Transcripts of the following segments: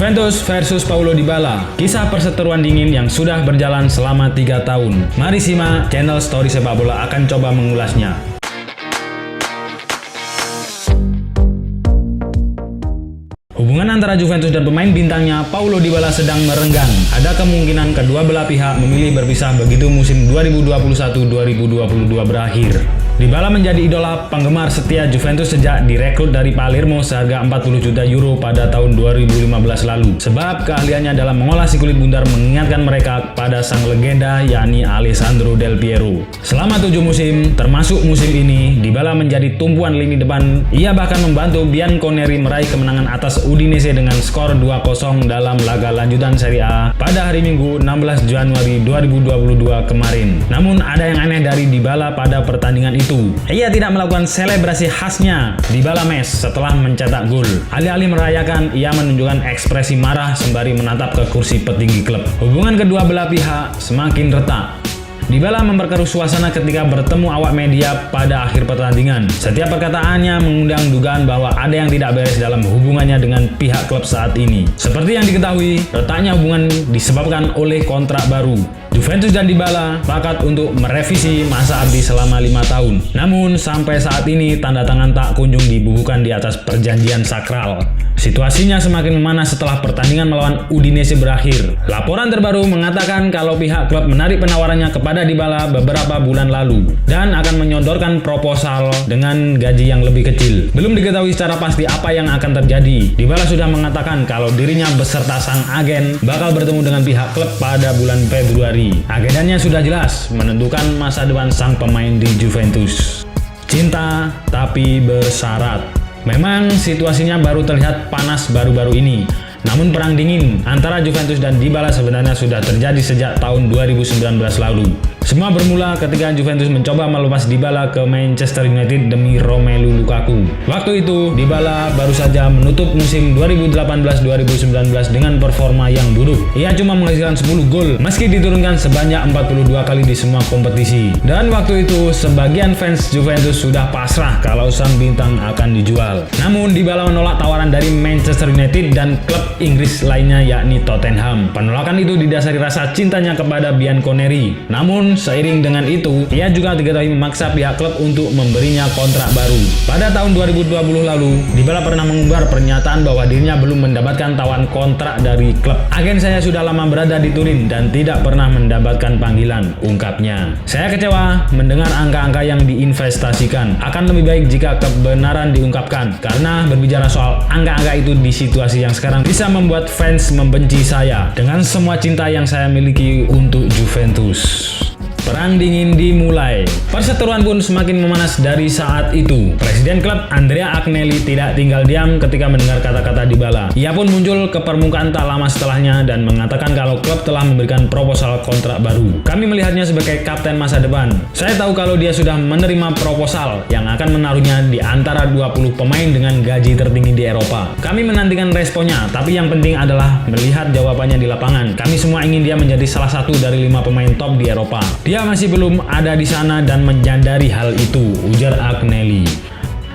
Juventus versus Paulo Dybala, kisah perseteruan dingin yang sudah berjalan selama 3 tahun. Mari simak, channel Story Sepak Bola akan coba mengulasnya. Hubungan antara Juventus dan pemain bintangnya Paulo Dybala sedang merenggang. Ada kemungkinan kedua belah pihak memilih berpisah begitu musim 2021-2022 berakhir. Dybala menjadi idola penggemar setia Juventus sejak direkrut dari Palermo seharga 40 juta euro pada tahun 2015 lalu. Sebab keahliannya dalam mengolah si kulit bundar mengingatkan mereka pada sang legenda yakni Alessandro Del Piero. Selama 7 musim, termasuk musim ini, Dybala menjadi tumpuan lini depan. Ia bahkan membantu Bianconeri meraih kemenangan atas Udinese dengan skor 2-0 dalam laga lanjutan Serie A pada hari Minggu 16 Januari 2022 kemarin. Namun ada yang aneh dari Dybala pada pertandingan itu. Ia tidak melakukan selebrasi khasnya Dybala Mes setelah mencetak gol. Alih-alih merayakan, ia menunjukkan ekspresi marah sembari menatap ke kursi petinggi klub. Hubungan kedua belah pihak semakin retak. Dybala memperkeruh suasana ketika bertemu awak media pada akhir pertandingan. Setiap perkataannya mengundang dugaan bahwa ada yang tidak beres dalam hubungannya dengan pihak klub saat ini. Seperti yang diketahui, retaknya hubungan disebabkan oleh kontrak baru. Juventus dan Dybala sepakat untuk merevisi masa abdi selama 5 tahun. Namun sampai saat ini tanda tangan tak kunjung dibubuhkan di atas perjanjian sakral. Situasinya semakin memanas setelah pertandingan melawan Udinese berakhir. Laporan terbaru mengatakan kalau pihak klub menarik penawarannya kepada Dybala beberapa bulan lalu dan akan menyodorkan proposal dengan gaji yang lebih kecil. Belum diketahui secara pasti apa yang akan terjadi. Dybala sudah mengatakan kalau dirinya beserta sang agen bakal bertemu dengan pihak klub pada bulan Februari. Agendanya sudah jelas, menentukan masa depan sang pemain di Juventus. Cinta tapi bersyarat. Memang situasinya baru terlihat panas baru-baru ini. Namun perang dingin antara Juventus dan Dybala sebenarnya sudah terjadi sejak tahun 2019 lalu. Semua bermula ketika Juventus mencoba melepas Dybala ke Manchester United demi Romelu Lukaku. Waktu itu, Dybala baru saja menutup musim 2018-2019 dengan performa yang buruk. Ia cuma menghasilkan 10 gol meski diturunkan sebanyak 42 kali di semua kompetisi. Dan waktu itu, sebagian fans Juventus sudah pasrah kalau sang bintang akan dijual. Namun, Dybala menolak tawaran dari Manchester United dan klub Inggris lainnya yakni Tottenham. Penolakan itu didasari rasa cintanya kepada Bianconeri. Namun, seiring dengan itu, ia juga diketahui memaksa pihak klub untuk memberinya kontrak baru. Pada tahun 2020 lalu, Dybala pernah mengumbar pernyataan bahwa dirinya belum mendapatkan tawaran kontrak dari klub. Agen saya sudah lama berada di Turin dan tidak pernah mendapatkan panggilan, ungkapnya. Saya kecewa mendengar angka-angka yang diinvestasikan. Akan lebih baik jika kebenaran diungkapkan, karena berbicara soal angka-angka itu di situasi yang sekarang bisa membuat fans membenci saya dengan semua cinta yang saya miliki untuk Juventus. Perang dingin dimulai. Perseteruan pun semakin memanas dari saat itu. Presiden klub Andrea Agnelli tidak tinggal diam ketika mendengar kata-kata Dybala. Ia pun muncul ke permukaan tak lama setelahnya dan mengatakan kalau klub telah memberikan proposal kontrak baru. Kami melihatnya sebagai kapten masa depan. Saya tahu kalau dia sudah menerima proposal yang akan menaruhnya di antara 20 pemain dengan gaji tertinggi di Eropa. Kami menantikan responnya, tapi yang penting adalah melihat jawabannya di lapangan. Kami semua ingin dia menjadi salah satu dari 5 pemain top di Eropa. Dia masih belum ada di sana dan menyadari hal itu, ujar Agnelli.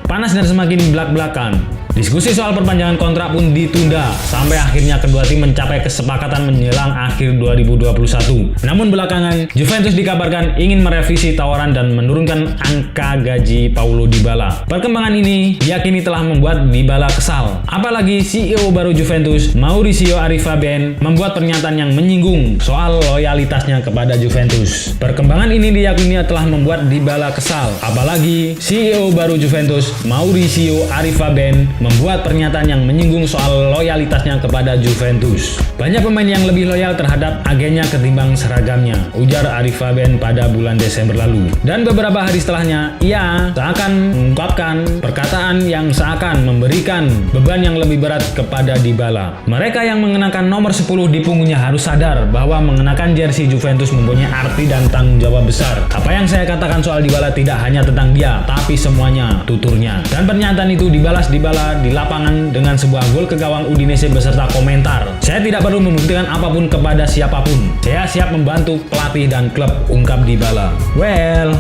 Panas dan semakin belak-belakan. Diskusi soal perpanjangan kontrak pun ditunda sampai akhirnya kedua tim mencapai kesepakatan menjelang akhir 2021. Namun belakangan, Juventus dikabarkan ingin merevisi tawaran dan menurunkan angka gaji Paulo Dybala. Perkembangan ini diyakini telah membuat Dybala kesal. Apalagi CEO baru Juventus, Maurizio Arrivabene, membuat pernyataan yang menyinggung soal loyalitasnya kepada Juventus. Perkembangan ini diyakini telah membuat Dybala kesal. Apalagi CEO baru Juventus, Maurizio Arrivabene, membuat pernyataan yang menyinggung soal loyalitasnya kepada Juventus. Banyak pemain yang lebih loyal terhadap agennya ketimbang seragamnya, ujar Arrivabene pada bulan Desember lalu. Dan beberapa hari setelahnya, ia seakan mengungkapkan perkataan yang seakan memberikan beban yang lebih berat kepada Dybala. Mereka yang mengenakan nomor 10 di punggungnya harus sadar bahwa mengenakan jersey Juventus mempunyai arti dan tanggung jawab besar. Apa yang saya katakan soal Dybala tidak hanya tentang dia, tapi semuanya, tuturnya. Dan pernyataan itu dibalas Dybala di lapangan dengan sebuah gol ke gawang Udinese beserta komentar, "Saya tidak perlu membuktikan apapun kepada siapapun. Saya siap membantu pelatih dan klub," ungkap Dybala.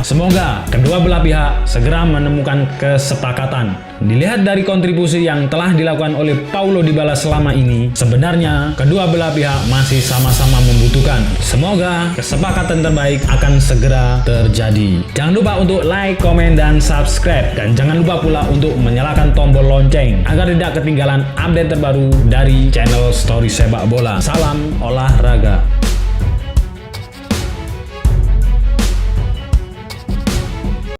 Semoga kedua belah pihak segera menemukan kesepakatan. Dilihat dari kontribusi yang telah dilakukan oleh Paulo Dybala selama ini, sebenarnya kedua belah pihak masih sama-sama membutuhkan. Semoga kesepakatan terbaik akan segera terjadi. Jangan lupa untuk like, komen, dan subscribe. Dan jangan lupa pula untuk menyalakan tombol lonceng agar tidak ketinggalan update terbaru dari channel Story Sepak Bola. Salam olahraga.